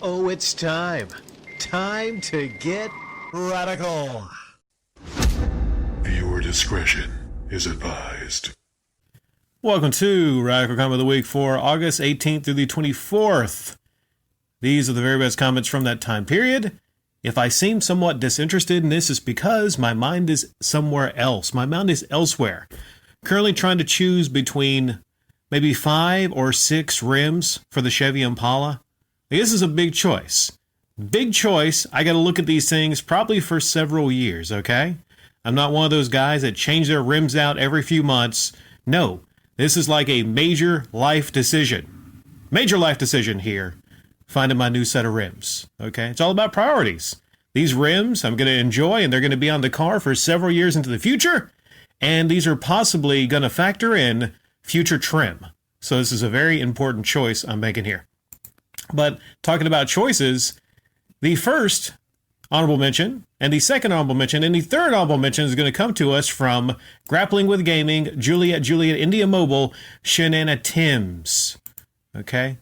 Oh, it's time. Time to get radical. Viewer discretion is advised. Welcome to Radical Comment of the Week for August 18th through the 24th. These are the very best comments from that time period. If I seem somewhat disinterested in this, it's because my mind is somewhere else. My mind is elsewhere. Currently trying to choose between maybe 5 or 6 rims for the Chevy Impala. This is a big choice. Big choice. I got to look at these things probably for several years, okay? I'm not one of those guys that change their rims out every few months. No, this is like a major life decision. Major life decision here. Finding my new set of rims, okay? It's all about priorities. These rims I'm going to enjoy, and they're going to be on the car for several years into the future, and these are possibly going to factor in future trim. So this is a very important choice I'm making here. But talking about choices, the first honorable mention, and the second honorable mention, and the third honorable mention is going to come to us from Grappling with Gaming, Juliet, India Mobile, Shanana Timms. Okay?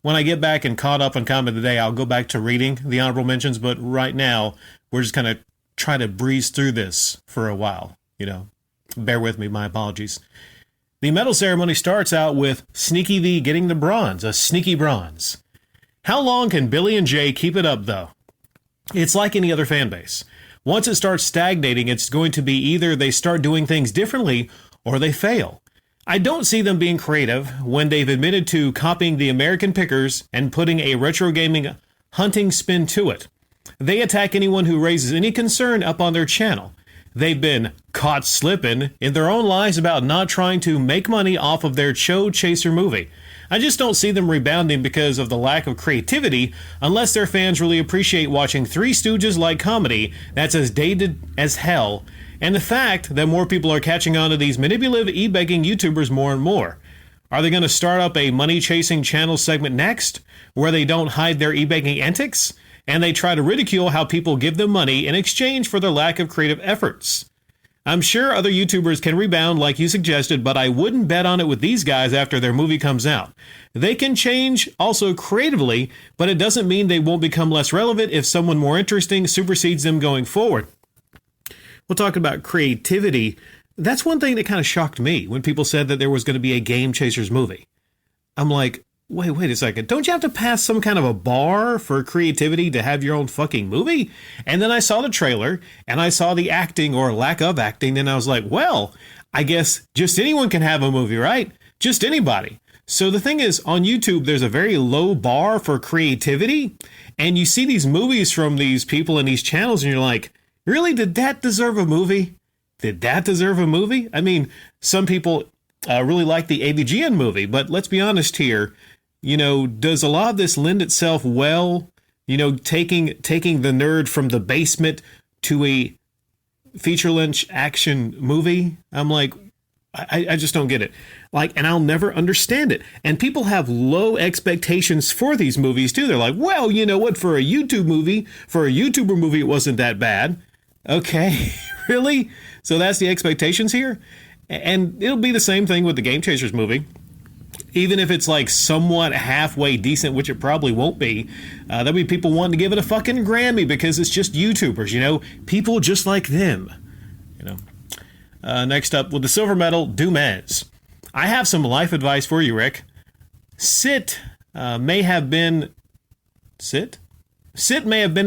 When I get back and caught up on comment of the day, I'll go back to reading the honorable mentions, but right now, we're just kind of trying to breeze through this for a while. You know, bear with me, my apologies. The medal ceremony starts out with Sneaky V getting the bronze, a sneaky bronze. How long can Billy and Jay keep it up, though? It's like any other fan base. Once it starts stagnating, it's going to be either they start doing things differently or they fail. I don't see them being creative when they've admitted to copying the American Pickers and putting a retro gaming hunting spin to it. They attack anyone who raises any concern up on their channel. They've been caught slipping in their own lies about not trying to make money off of their Cho Chaser movie. I just don't see them rebounding because of the lack of creativity unless their fans really appreciate watching Three Stooges-like comedy that's as dated as hell, and the fact that more people are catching on to these manipulative e-begging YouTubers more and more. Are they going to start up a money-chasing channel segment next, where they don't hide their e-begging antics, and they try to ridicule how people give them money in exchange for their lack of creative efforts? I'm sure other YouTubers can rebound like you suggested, but I wouldn't bet on it with these guys after their movie comes out. They can change also creatively, but it doesn't mean they won't become less relevant if someone more interesting supersedes them going forward. We'll talk about creativity. That's one thing that kind of shocked me when people said that there was going to be a Game Chasers movie. I'm like, wait a second. Don't you have to pass some kind of a bar for creativity to have your own fucking movie? And then I saw the trailer and I saw the acting or lack of acting. And I was like, well, I guess just anyone can have a movie, right? Just anybody. So the thing is, on YouTube, there's a very low bar for creativity. And you see these movies from these people and these channels and you're like, really? Did that deserve a movie? Did that deserve a movie? I mean, some people really like the AVGN movie, but let's be honest here. You know, does a lot of this lend itself well, you know, taking the nerd from the basement to a feature-length action movie? I'm like, I just don't get it. Like, and I'll never understand it. And people have low expectations for these movies, too. They're like, well, you know what, for a YouTuber movie, it wasn't that bad. Okay, really? So that's the expectations here? And it'll be the same thing with the Game Chasers movie. Even if it's like somewhat halfway decent, which it probably won't be, there'll be people wanting to give it a fucking Grammy because it's just YouTubers, you know? People just like them, you know? Next up, with the silver medal, Dumez. I have some life advice for you, Rick. Sit may have been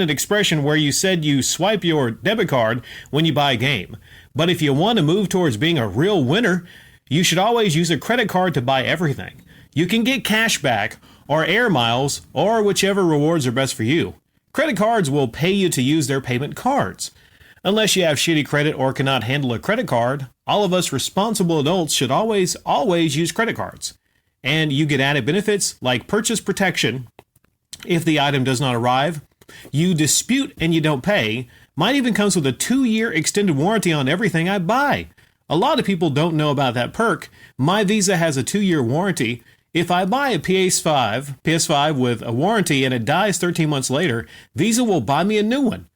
an expression where you said you swipe your debit card when you buy a game. But if you want to move towards being a real winner, you should always use a credit card to buy everything. You can get cash back or air miles or whichever rewards are best for you. Credit cards will pay you to use their payment cards. Unless you have shitty credit or cannot handle a credit card, all of us responsible adults should always use credit cards. And you get added benefits like purchase protection if the item does not arrive. You dispute and you don't pay. Mine even comes with a 2-year extended warranty on everything I buy. A lot of people don't know about that perk. My Visa has a 2-year warranty. If I buy a PS5 with a warranty and it dies 13 months later, Visa will buy me a new one.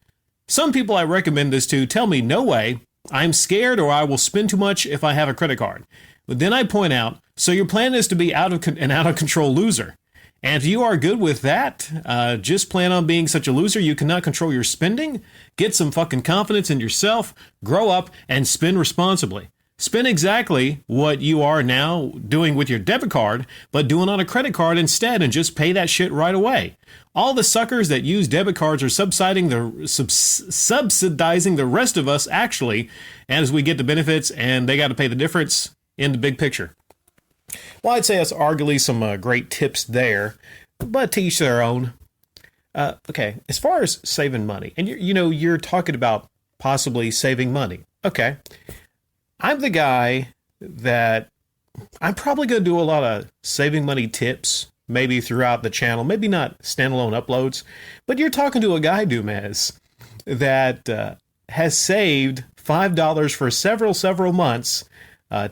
Some people I recommend this to tell me, no way, I'm scared or I will spend too much if I have a credit card. But then I point out, so your plan is to be an out of control loser. And if you are good with that, just plan on being such a loser you cannot control your spending, get some fucking confidence in yourself, grow up, and spend responsibly. Spend exactly what you are now doing with your debit card, but do it on a credit card instead and just pay that shit right away. All the suckers that use debit cards are subsidizing the rest of us, actually, as we get the benefits, and they got to pay the difference in the big picture. Well, I'd say that's arguably some great tips there, but to each their own. Okay, as far as saving money, and you're talking about possibly saving money. Okay, I'm the guy that I'm probably going to do a lot of saving money tips, maybe throughout the channel, maybe not standalone uploads, but you're talking to a guy, Dumez, that has saved $5 for several months,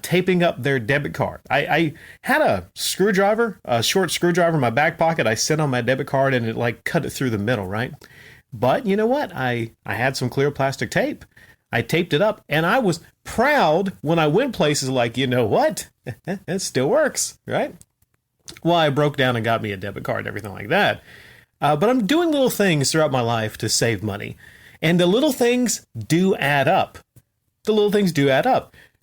taping up their debit card. I had a short screwdriver in my back pocket. I set on my debit card and it like cut it through the middle, right? But you know what? I had some clear plastic tape. I taped it up and I was proud when I went places like, you know what? It still works, right? Well, I broke down and got me a debit card and everything like that. But I'm doing little things throughout my life to save money. And the little things do add up.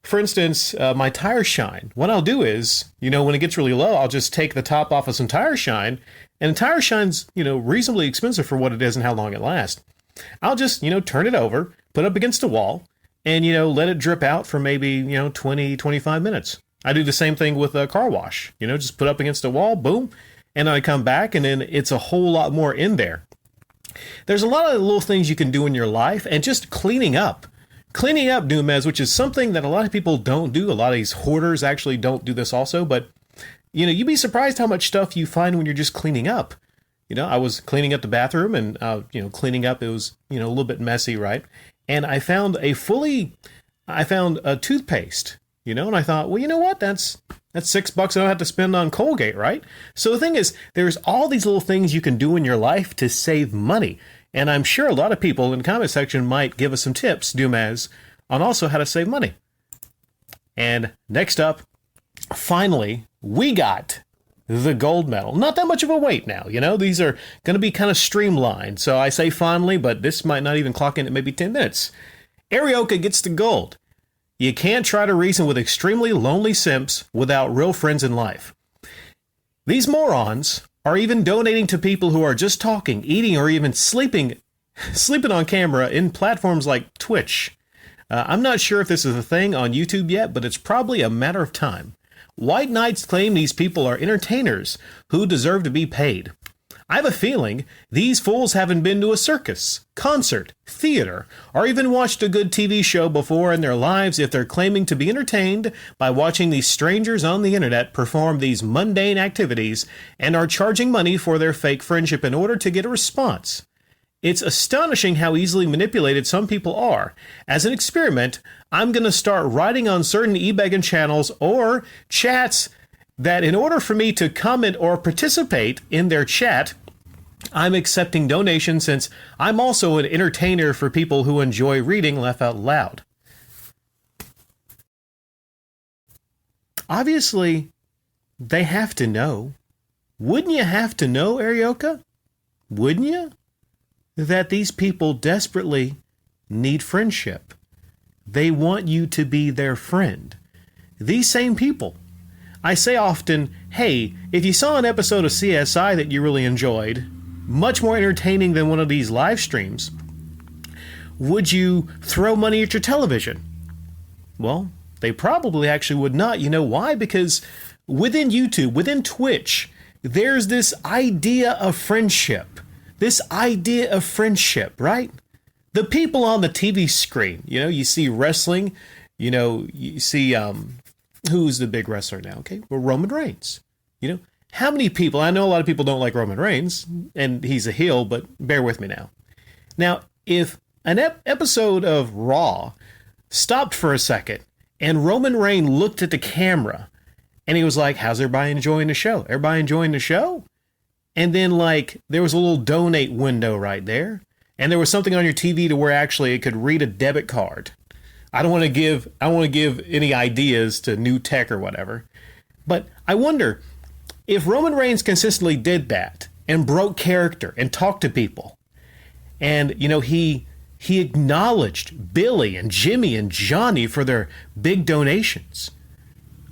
For instance, my tire shine. What I'll do is, when it gets really low, I'll just take the top off of some tire shine. And the tire shine's, reasonably expensive for what it is and how long it lasts. I'll just, turn it over, put it up against a wall, and, let it drip out for maybe, 20, 25 minutes. I do the same thing with a car wash. Just put up against a wall, boom, and then I come back, and then it's a whole lot more in there. There's a lot of little things you can do in your life, and just cleaning up. Cleaning up, Dumez, which is something that a lot of people don't do. A lot of these hoarders actually don't do this also, but, you'd be surprised how much stuff you find when you're just cleaning up. I was cleaning up the bathroom and, cleaning up, it was, a little bit messy, right? And I found a toothpaste, and I thought, well, you know what? That's $6 I don't have to spend on Colgate, right? So the thing is, there's all these little things you can do in your life to save money. And I'm sure a lot of people in the comment section might give us some tips, Dumez, on also how to save money. And next up, finally, we got the gold medal. Not that much of a wait now, These are going to be kind of streamlined. So I say finally, but this might not even clock in at maybe 10 minutes. Arioka gets the gold. You can't try to reason with extremely lonely simps without real friends in life. These morons are even donating to people who are just talking, eating, or even sleeping on camera in platforms like Twitch. I'm not sure if this is a thing on YouTube yet, but it's probably a matter of time. White Knights claim these people are entertainers who deserve to be paid. I have a feeling these fools haven't been to a circus, concert, theater, or even watched a good TV show before in their lives if they're claiming to be entertained by watching these strangers on the internet perform these mundane activities and are charging money for their fake friendship in order to get a response. It's astonishing how easily manipulated some people are. As an experiment, I'm going to start writing on certain eBeggin channels or chats that in order for me to comment or participate in their chat, I'm accepting donations since I'm also an entertainer for people who enjoy reading laugh out loud. Obviously, they have to know. Wouldn't you have to know, Arioka? Wouldn't you? That these people desperately need friendship. They want you to be their friend. These same people. I say often, hey, if you saw an episode of CSI that you really enjoyed, much more entertaining than one of these live streams, would you throw money at your television? Well, they probably actually would not. You know why? Because within YouTube, within Twitch, there's this idea of friendship. Right? The people on the TV screen, you see wrestling, you see, who's the big wrestler now? Okay, well, Roman Reigns. How many people? I know a lot of people don't like Roman Reigns, and he's a heel, but bear with me now. Now, if an episode of Raw stopped for a second, and Roman Reigns looked at the camera, and he was like, "How's everybody enjoying the show? Everybody enjoying the show?" And then, there was a little donate window right there, and there was something on your TV to where actually it could read a debit card. I don't want to give any ideas to new tech or whatever, but I wonder, if Roman Reigns consistently did that and broke character and talked to people, and, you know, he acknowledged Billy and Jimmy and Johnny for their big donations,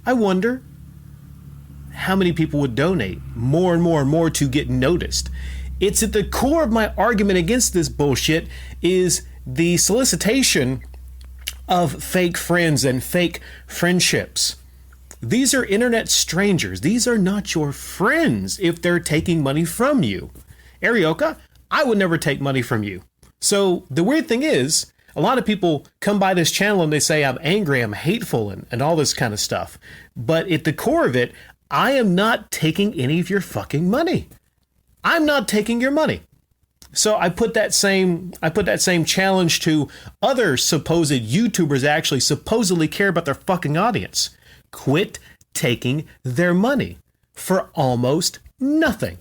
I wonder how many people would donate more and more and more to get noticed. It's at the core of my argument against this bullshit is the solicitation of fake friends and fake friendships. These are internet strangers. These are not your friends if they're taking money from you. Arioka, I would never take money from you. So the weird thing is, a lot of people come by this channel and they say I'm angry, I'm hateful, and all this kind of stuff. But at the core of it, I am not taking any of your fucking money. I'm not taking your money. So I put that same challenge to other supposed YouTubers that actually supposedly care about their fucking audience. Quit taking their money for almost nothing.